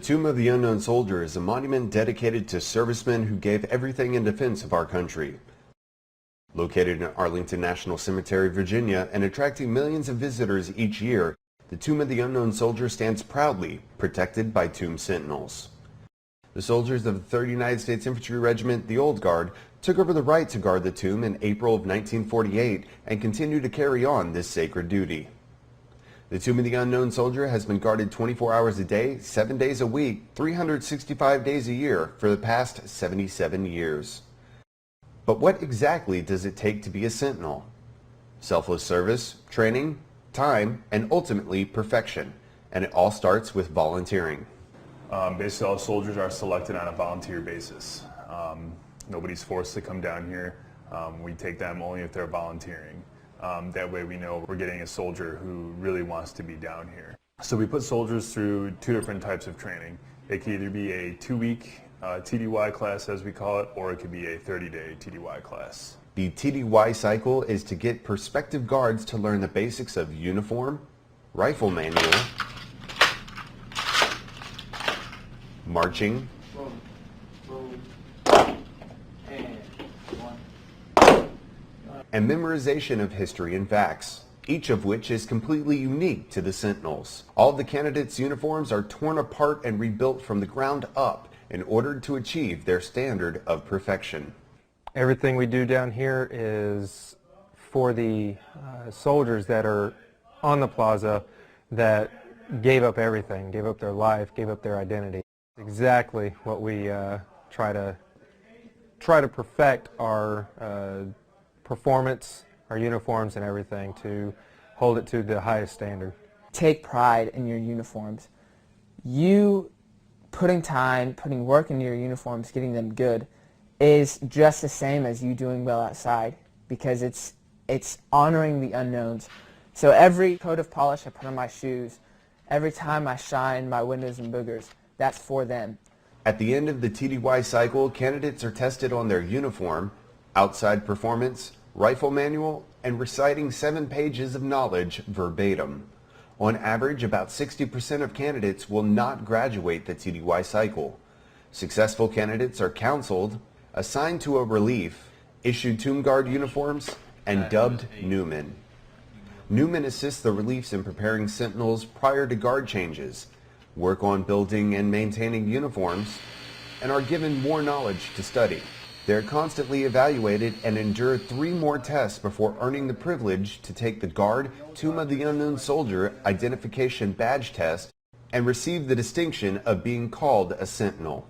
Tomb of the Unknown Soldier is a monument dedicated to servicemen who gave everything in defense of our country. Located in Arlington National Cemetery, Virginia, and attracting millions of visitors each year, the Tomb of the Unknown Soldier stands proudly, protected by tomb sentinels. The soldiers of the 3rd United States Infantry Regiment, the Old Guard, took over the right to guard the tomb in April of 1948 and continue to carry on this sacred duty. The Tomb of the Unknown Soldier has been guarded 24 hours a day, 7 days a week, 365 days a year for the past 77 years. But what exactly does it take to be a sentinel? Selfless service, training, time, and ultimately perfection. And it all starts with volunteering. Basically, all soldiers are selected on a volunteer basis. Nobody's forced to come down here. We take them only if they're volunteering. That way we know we're getting a soldier who really wants to be down here. So we put soldiers through 2 different types of training. It could either be a 2-week TDY class, as we call it, or it could be a 30-day TDY class. The TDY cycle is to get prospective guards to learn the basics of uniform, rifle manual, marching, and memorization of history and facts, each of which is completely unique to the Sentinels. All of the candidates' uniforms are torn apart and rebuilt from the ground up in order to achieve their standard of perfection. Everything we do down here is for the soldiers that are on the plaza that gave up everything, gave up their life, gave up their identity. Exactly what we try to perfect our performance, our uniforms and everything, to hold it to the highest standard. Take pride in your uniforms. You putting time, putting work into your uniforms, getting them good, is just the same as you doing well outside, because it's honoring the unknowns. So every coat of polish I put on my shoes, every time I shine my windows and boogers, that's for them. At the end of the TDY cycle, candidates are tested on their uniform, outside performance, rifle manual, and reciting 7 pages of knowledge verbatim. On average, about 60% of candidates will not graduate the TDY cycle. Successful candidates are counseled, assigned to a relief, issued Tomb Guard uniforms, and dubbed Newmen. Newmen assist the reliefs in preparing sentinels prior to guard changes, work on building and maintaining uniforms, and are given more knowledge to study. They are constantly evaluated and endure 3 more tests before earning the privilege to take the Guard Tomb of the Unknown Soldier Identification Badge Test and receive the distinction of being called a Sentinel.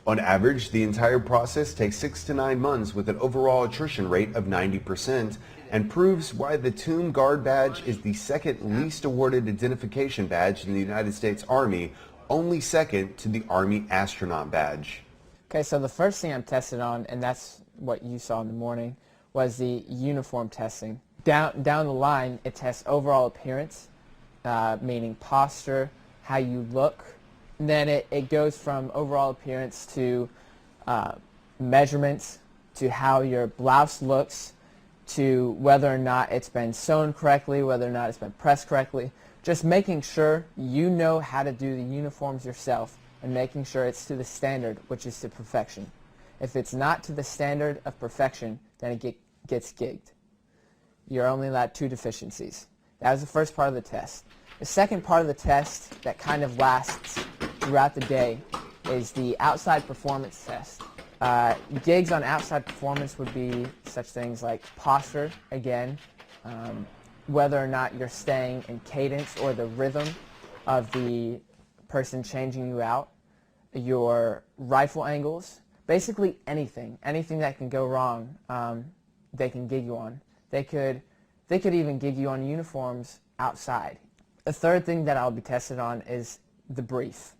On average, the entire process takes 6 to 9 months with an overall attrition rate of 90% and proves why the Tomb Guard Badge is the 2nd least awarded identification badge in the United States Army, only second to the Army Astronaut Badge. Okay, so the first thing I'm tested on, and that's what you saw in the morning, was the uniform testing. Down the line, it tests overall appearance, meaning posture, how you look. And then it goes from overall appearance to measurements, to how your blouse looks, to whether or not it's been sewn correctly, whether or not it's been pressed correctly. Just making sure you know how to do the uniforms yourself, and making sure it's to the standard, which is to perfection. If it's not to the standard of perfection, then it gets gigged. You're only allowed 2 deficiencies. That was the first part of the test. The second part of the test that kind of lasts throughout the day is the outside performance test. Gigs on outside performance would be such things like posture, again, whether or not you're staying in cadence or the rhythm of the person changing you out, your rifle angles, basically anything that can go wrong, they can gig you on. They could even gig you on uniforms outside. The third thing that I'll be tested on is the brief,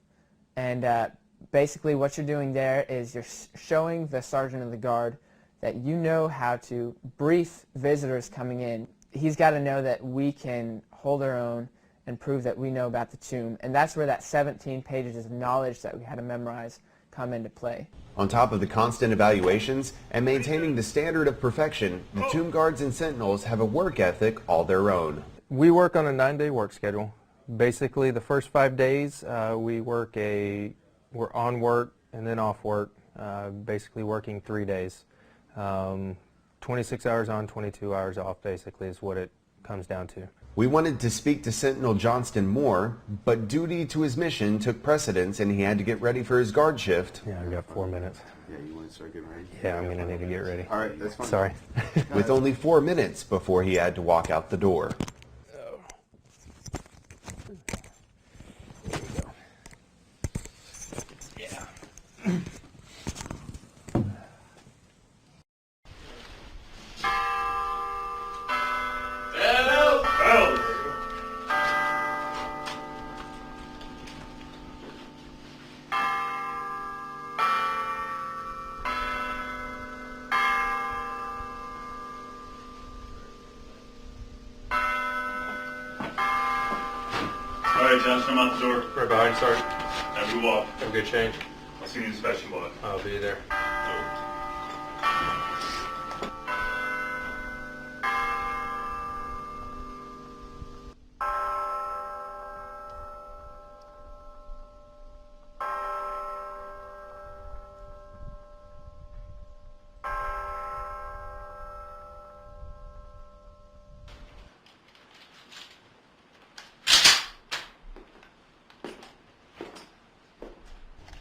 and basically what you're doing there is you're showing the sergeant of the guard that you know how to brief visitors coming in. He's got to know that we can hold our own and prove that we know about the tomb. And that's where that 17 pages of knowledge that we had to memorize come into play. On top of the constant evaluations and maintaining the standard of perfection, the Tomb Guards and Sentinels have a work ethic all their own. We work on a 9-day work schedule. Basically, the first 5 days we're on work and then off work, basically working 3 days. 26 hours on, 22 hours off, basically, is what it comes down to. We wanted to speak to Sentinel Johnston more, but duty to his mission took precedence and he had to get ready for his guard shift. Yeah, I've got 4 minutes. Yeah, you want to start getting ready? Yeah, I'm going to need to get ready. All right, that's fine. Sorry. With only 4 minutes before he had to walk out the door. All right, Johnson, I'm out the door. Right behind you, Sergeant. Now move off. Have a good change. I'll see you in the special lot. I'll be there.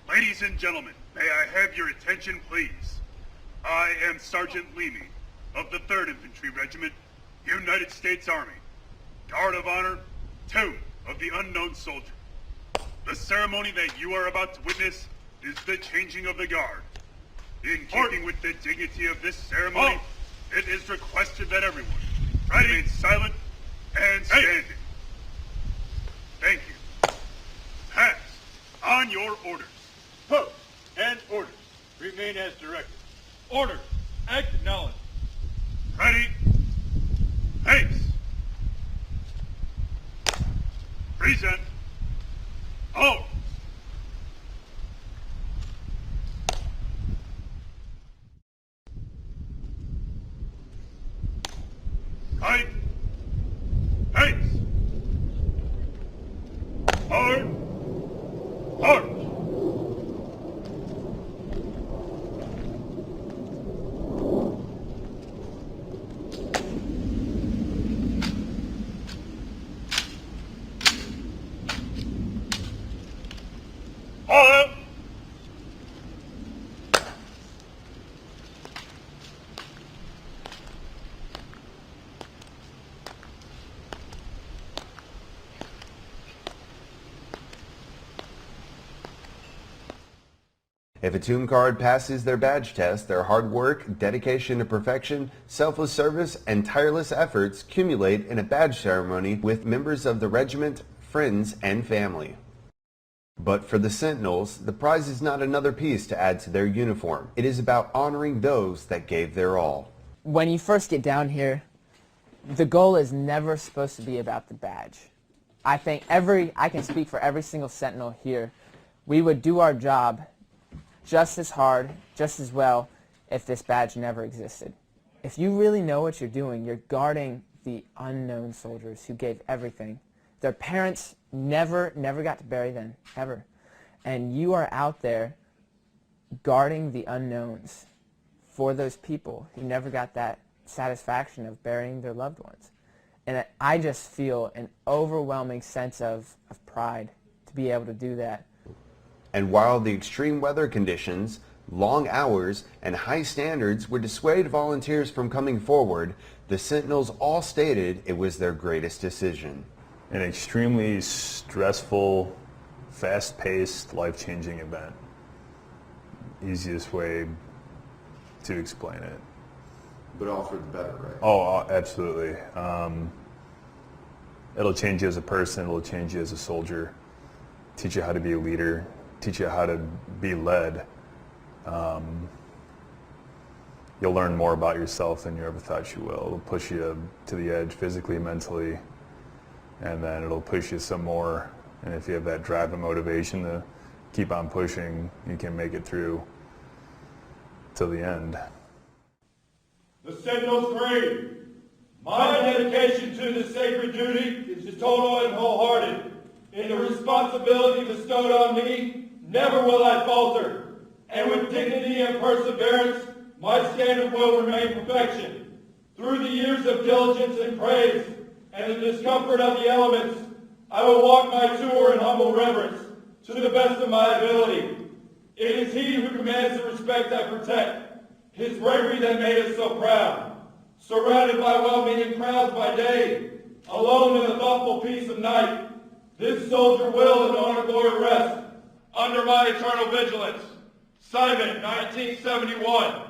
Ladies and gentlemen, may I have your attention, please? I am Sergeant Leamy of the 3rd Infantry Regiment, United States Army. Guard of Honor 2 of the Unknown Soldier. The ceremony that you are about to witness is the changing of the guard. In keeping with the dignity of this ceremony, it is requested that everyone remain silent and standing. Thank you. Pass on your orders. Post and orders. Remain as directed. Order. Acknowledged. Ready? Pace. Present. Hold. Right. Pace. Hard. Hard. All out. If a tomb guard passes their badge test, their hard work, dedication to perfection, selfless service, and tireless efforts accumulate in a badge ceremony with members of the regiment, friends, and family. But for the Sentinels, the prize is not another piece to add to their uniform. It is about honoring those that gave their all. When you first get down here, the goal is never supposed to be about the badge. I think I can speak for every single Sentinel here. We would do our job just as hard, just as well, if this badge never existed. If you really know what you're doing, you're guarding the unknown soldiers who gave everything. Their parents never got to bury them, ever. And you are out there guarding the unknowns for those people who never got that satisfaction of burying their loved ones. And I just feel an overwhelming sense of pride to be able to do that. And while the extreme weather conditions, long hours, and high standards would dissuade volunteers from coming forward, the Sentinels all stated it was their greatest decision. An extremely stressful, fast-paced, life-changing event. Easiest way to explain it. But all for the better, right? Oh, absolutely. It'll change you as a person, it'll change you as a soldier, teach you how to be a leader, teach you how to be led. You'll learn more about yourself than you ever thought you will. It'll push you to the edge physically, mentally, and then it'll push you some more. And if you have that drive and motivation to keep on pushing, you can make it through till the end. The Sentinels creed. My dedication to this sacred duty is total and wholehearted. In the responsibility bestowed on me, never will I falter, and with dignity and perseverance, my standard will remain perfection. Through the years of diligence and praise, and the discomfort of the elements, I will walk my tour in humble reverence, to the best of my ability. It is he who commands the respect I protect, his bravery that made us so proud. Surrounded by well-meaning crowds by day, alone in the thoughtful peace of night, this soldier will in honor glory rest, under my eternal vigilance. Simon, 1971.